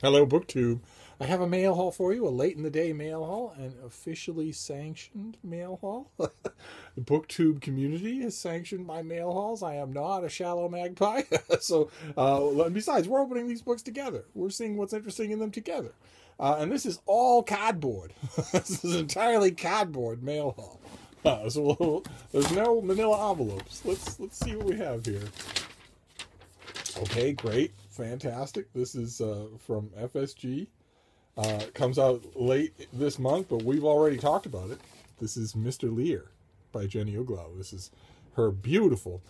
Hello, BookTube. I have a mail haul for you, a late in the day mail haul, an officially sanctioned mail haul. The BookTube community has sanctioned my mail hauls. I am not a shallow magpie. And besides, we're opening these books together. We're seeing what's interesting in them together. And this is all cardboard. This is entirely cardboard mail haul. There's no manila envelopes. Let's see what we have here. Okay, great. Fantastic. This is from FSG. It comes out late this month, but we've already talked about it. This is Mr. Lear by Jenny Uglow. This is her beautiful.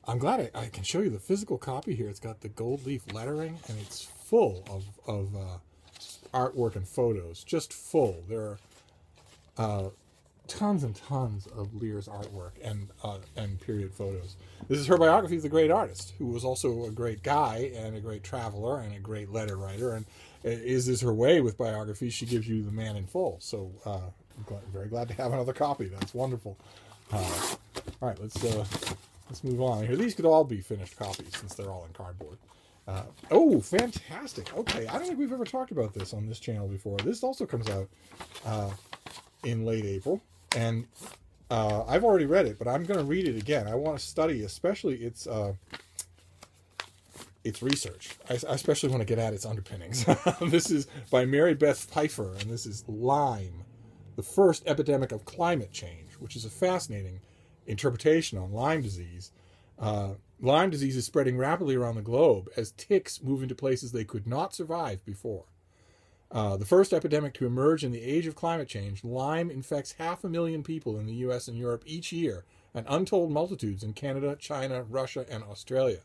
I'm glad I can show you the physical copy here. It's got the gold leaf lettering, and it's full of artwork and photos. Just full. There are tons and tons of Lear's artwork and period photos. This is her biography of the great artist, who was also a great guy and a great traveler and a great letter writer. And is her way with biographies. She gives you the man in full. So I'm very glad to have another copy. That's wonderful. All right, let's move on here. These could all be finished copies since they're all in cardboard. Oh, fantastic. Okay, I don't think we've ever talked about this on this channel before. This also comes out in late April. And I've already read it, but I'm going to read it again. I want to study, especially its research. I especially want to get at its underpinnings. This is by Mary Beth Pfeiffer, and this is Lyme, the first epidemic of climate change, which is a fascinating interpretation on Lyme disease. Lyme disease is spreading rapidly around the globe as ticks move into places they could not survive before. The first epidemic to emerge in the age of climate change, Lyme infects 500,000 people in the U.S. and Europe each year, and untold multitudes in Canada, China, Russia, and Australia.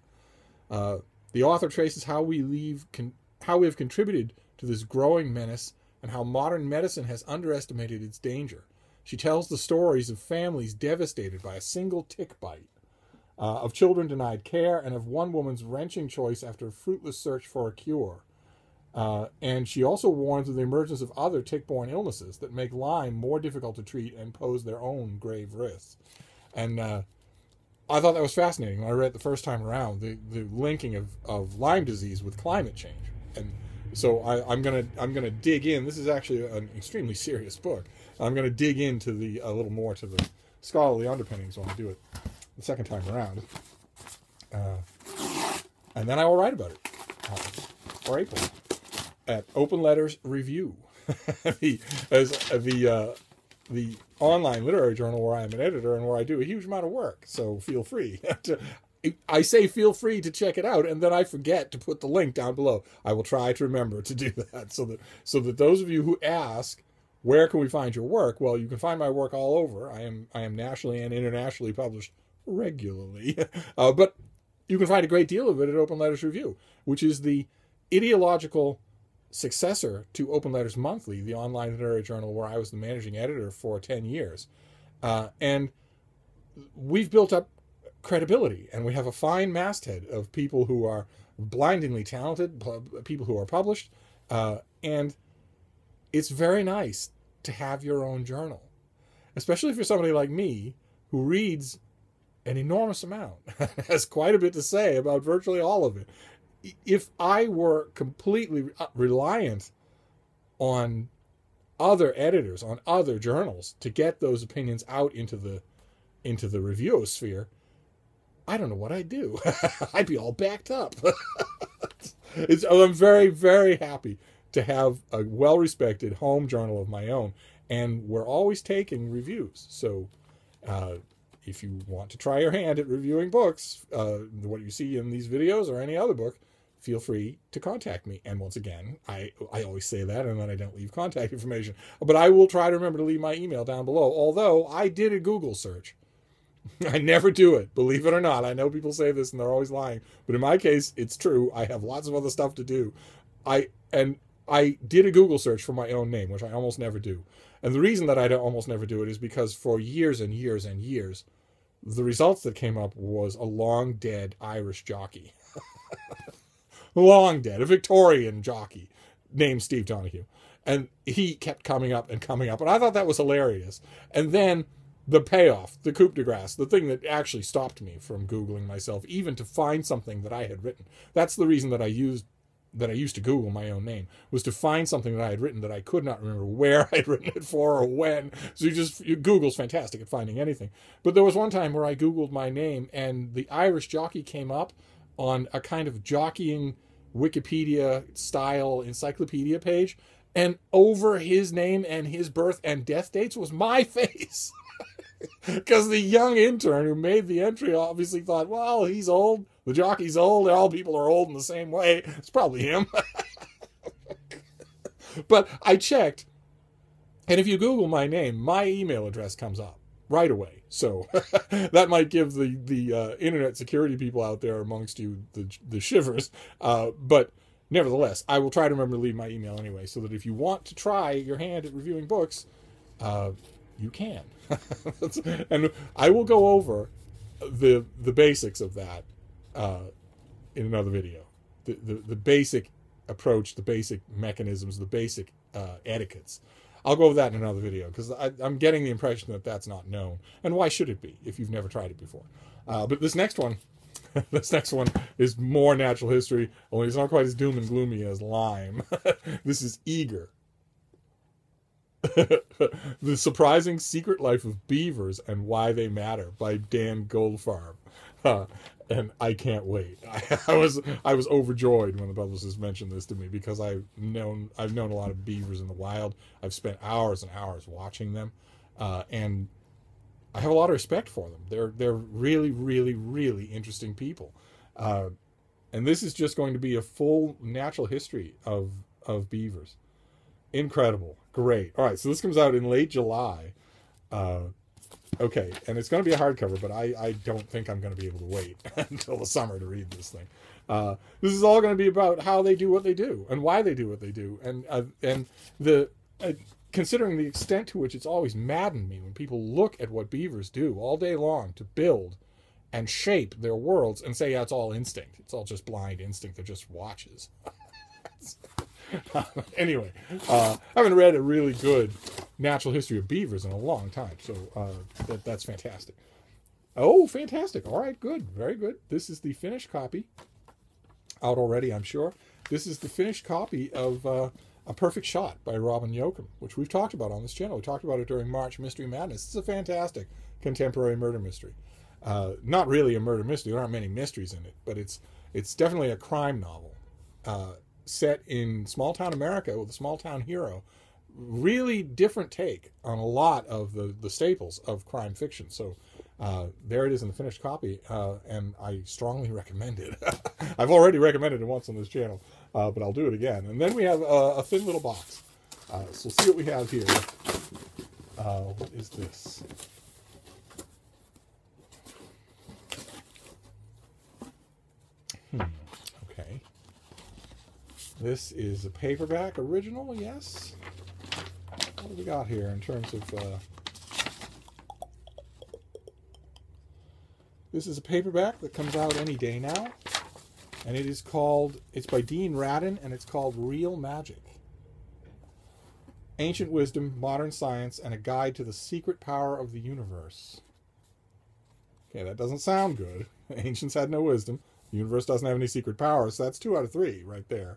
The author traces how we have contributed to this growing menace and how modern medicine has underestimated its danger. She tells the stories of families devastated by a single tick bite, of children denied care, and of one woman's wrenching choice after a fruitless search for a cure. And she also warns of the emergence of other tick-borne illnesses that make Lyme more difficult to treat and pose their own grave risks. And I thought that was fascinating when I read it the first time around, the linking of Lyme disease with climate change. And so I'm gonna dig in. This is actually an extremely serious book. I'm gonna dig into a little more to the scholarly underpinnings when I do it the second time around. And then I will write about it for April at Open Letters Review, the online literary journal where I am an editor and where I do a huge amount of work. So feel free I say feel free to check it out, and then I forget to put the link down below. I will try to remember to do that so that those of you who ask, where can we find your work? Well, you can find my work all over. I am nationally and internationally published regularly, but you can find a great deal of it at Open Letters Review, which is the ideological successor to Open Letters Monthly, the online literary journal where I was the managing editor for 10 years. And we've built up credibility, and we have a fine masthead of people who are blindingly talented, people who are published, and it's very nice to have your own journal, especially if you're somebody like me who reads an enormous amount, has quite a bit to say about virtually all of it. If I were completely reliant on other editors, on other journals to get those opinions out into the reviewosphere, I don't know what I'd do. I'd be all backed up. I'm very, very happy to have a well-respected home journal of my own, and we're always taking reviews. So if you want to try your hand at reviewing books, what you see in these videos or any other book, feel free to contact me. And once again, I always say that, and then I don't leave contact information. But I will try to remember to leave my email down below, although I did a Google search. I never do it, believe it or not. I know people say this and they're always lying, but in my case, it's true. I have lots of other stuff to do. I did a Google search for my own name, which I almost never do. And the reason that I almost never do it is because for years and years and years, the results that came up was a long dead Irish jockey. Long dead, a Victorian jockey named Steve Donahue. And he kept coming up and coming up. And I thought that was hilarious. And then the payoff, the coup de grace, the thing that actually stopped me from Googling myself, even to find something that I had written. That's the reason that I used that I used to Google my own name was to find something that I had written that I could not remember where I'd written it for or when. So Google's fantastic at finding anything. But there was one time where I Googled my name and the Irish jockey came up on a kind of jockeying Wikipedia style encyclopedia page, and over his name and his birth and death dates was my face. Because the young intern who made the entry obviously thought, well, he's old, the jockey's old, all people are old in the same way. It's probably him. But I checked, and if you Google my name, my email address comes up right away. So that might give the internet security people out there amongst you the shivers. But nevertheless, I will try to remember to leave my email anyway, so that if you want to try your hand at reviewing books, you can. And I will go over the basics of that in another video. The basic approach, the basic mechanisms, the basic etiquettes. I'll go over that in another video, because I'm getting the impression that that's not known. And why should it be if you've never tried it before? But this next one, is more natural history, only it's not quite as doom and gloomy as Lyme. This is Eager. The Surprising Secret Life of Beavers and Why They Matter by Dan Goldfarb. And I can't wait. I was overjoyed when the publicist mentioned this to me, because I've known a lot of beavers in the wild. I've spent hours and hours watching them, and I have a lot of respect for them. They're really, really, really interesting people. And this is just going to be a full natural history of beavers. Incredible. Great. All right, so this comes out in late July. Okay, and it's going to be a hardcover, but I don't think I'm going to be able to wait until the summer to read this thing. This is all going to be about how they do what they do and why they do what they do, and the considering the extent to which it's always maddened me when people look at what beavers do all day long to build and shape their worlds and say, yeah, it's all instinct. It's all just blind instinct. They're just watches. Anyway, I haven't read a really good natural history of beavers in a long time, so that's fantastic. Oh, fantastic. All right, good. Very good. This is the finished copy. Out already, I'm sure. This is the finished copy of A Perfect Shot by Robin Yoakum, which we've talked about on this channel. We talked about it during March Mystery Madness. It's a fantastic contemporary murder mystery. Not really a murder mystery. There aren't many mysteries in it, but it's definitely a crime novel. Set in small-town America with a small-town hero. Really different take on a lot of the staples of crime fiction. So there it is in the finished copy, and I strongly recommend it. I've already recommended it once on this channel, but I'll do it again. And then we have a thin little box. So see what we have here. What is this? Okay. This is a paperback original, yes. What do we got here in terms of... This is a paperback that comes out any day now. And it's by Dean Radin, and it's called Real Magic. Ancient Wisdom, Modern Science, and a Guide to the Secret Power of the Universe. Okay, that doesn't sound good. Ancients had no wisdom. The universe doesn't have any secret power, so that's 2 out of 3 right there.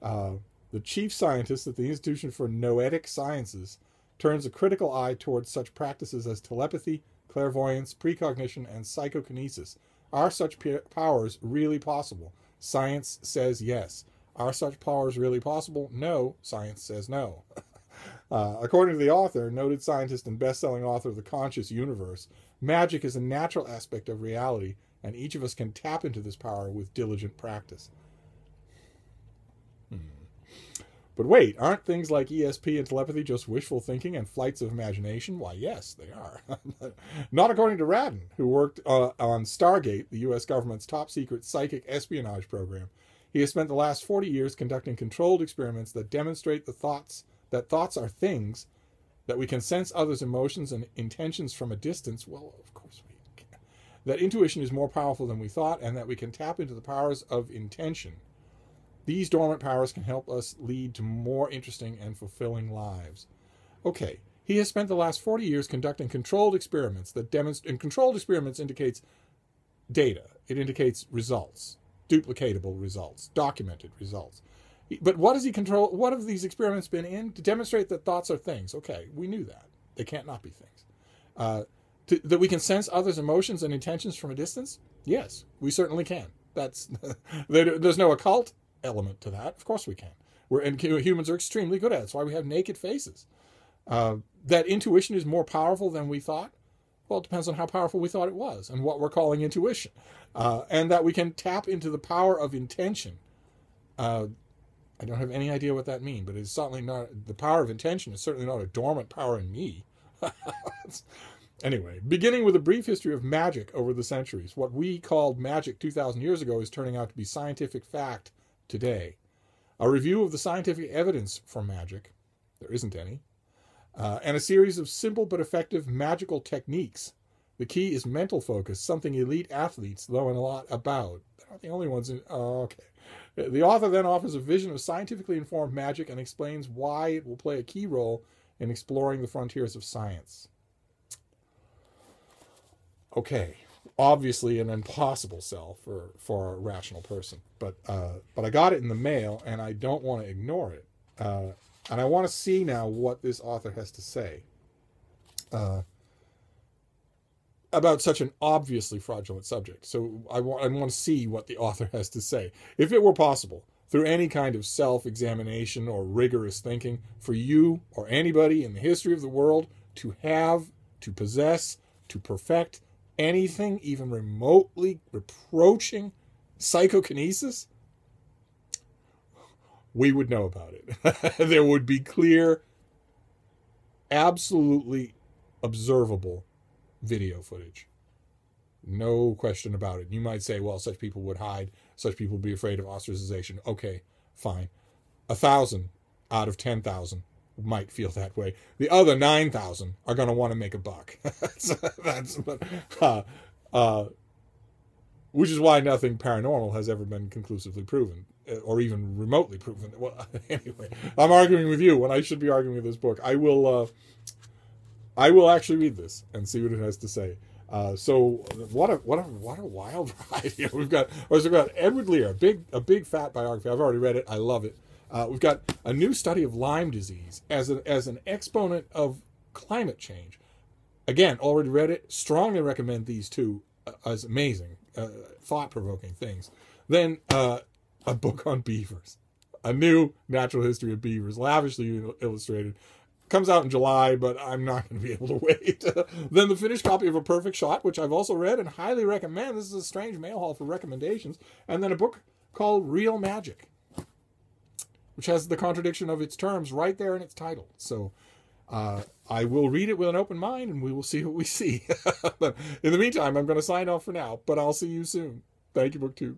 The chief scientist at the Institution for Noetic Sciences turns a critical eye towards such practices as telepathy, clairvoyance, precognition, and psychokinesis. Are such powers really possible? Science says yes. Are such powers really possible? No. Science says no. According to the author, noted scientist and best-selling author of The Conscious Universe, magic is a natural aspect of reality, and each of us can tap into this power with diligent practice. But wait, aren't things like ESP and telepathy just wishful thinking and flights of imagination? Why, yes, they are. Not according to Radin, who worked on Stargate, the U.S. government's top-secret psychic espionage program. He has spent the last 40 years conducting controlled experiments that demonstrate that thoughts are things, that we can sense others' emotions and intentions from a distance. Well, of course we can. That intuition is more powerful than we thought, and that we can tap into the powers of intention. These dormant powers can help us lead to more interesting and fulfilling lives. Okay, he has spent the last 40 years conducting controlled experiments that demonstrate, and controlled experiments indicates data. It indicates results, duplicatable results, documented results. But what does he control? What have these experiments been in? To demonstrate that thoughts are things. Okay, we knew that. They can't not be things. That we can sense others' emotions and intentions from a distance? Yes, we certainly can. That's there's no occult element to that. Of course we can. And humans are extremely good at it. That's why we have naked faces. That intuition is more powerful than we thought? Well, it depends on how powerful we thought it was and what we're calling intuition. And that we can tap into the power of intention. I don't have any idea what that means, but it's certainly not, the power of intention is certainly not a dormant power in me. Anyway, beginning with a brief history of magic over the centuries. What we called magic 2,000 years ago is turning out to be scientific fact today. A review of the scientific evidence for magic, there isn't any, and a series of simple but effective magical techniques. The key is mental focus, something elite athletes know a lot about. They're not the only ones in, oh, okay. The author then offers a vision of scientifically informed magic and explains why it will play a key role in exploring the frontiers of science. Okay, obviously an impossible sell for a rational person, but I got it in the mail and I don't want to ignore it, and I want to see now what this author has to say about such an obviously fraudulent subject. So I want to see what the author has to say. If it were possible, through any kind of self-examination or rigorous thinking, for you or anybody in the history of the world to have, to possess, to perfect anything even remotely approaching psychokinesis, we would know about it. There would be clear, absolutely observable video footage. No question about it. You might say, well, such people would hide. Such people would be afraid of ostracization. Okay, fine. 1,000 out of 10,000 might feel that way. The other 9,000 are going to want to make a buck. Which is why nothing paranormal has ever been conclusively proven, or even remotely proven. Well, anyway, I'm arguing with you when I should be arguing with this book. I will actually read this and see what it has to say. So what a wild ride! We've got Edward Lear, a big fat biography. I've already read it. I love it. We've got a new study of Lyme disease as an exponent of climate change. Again, already read it. Strongly recommend these two as amazing, thought-provoking things. Then a book on beavers, a new natural history of beavers, lavishly illustrated. Comes out in July, but I'm not going to be able to wait. Then the finished copy of A Perfect Shot, which I've also read and highly recommend. This is a strange mail haul for recommendations. And then a book called Real Magic, which has the contradiction of its terms right there in its title. So I will read it with an open mind, and we will see what we see. But in the meantime, I'm going to sign off for now, but I'll see you soon. Thank you, BookTube.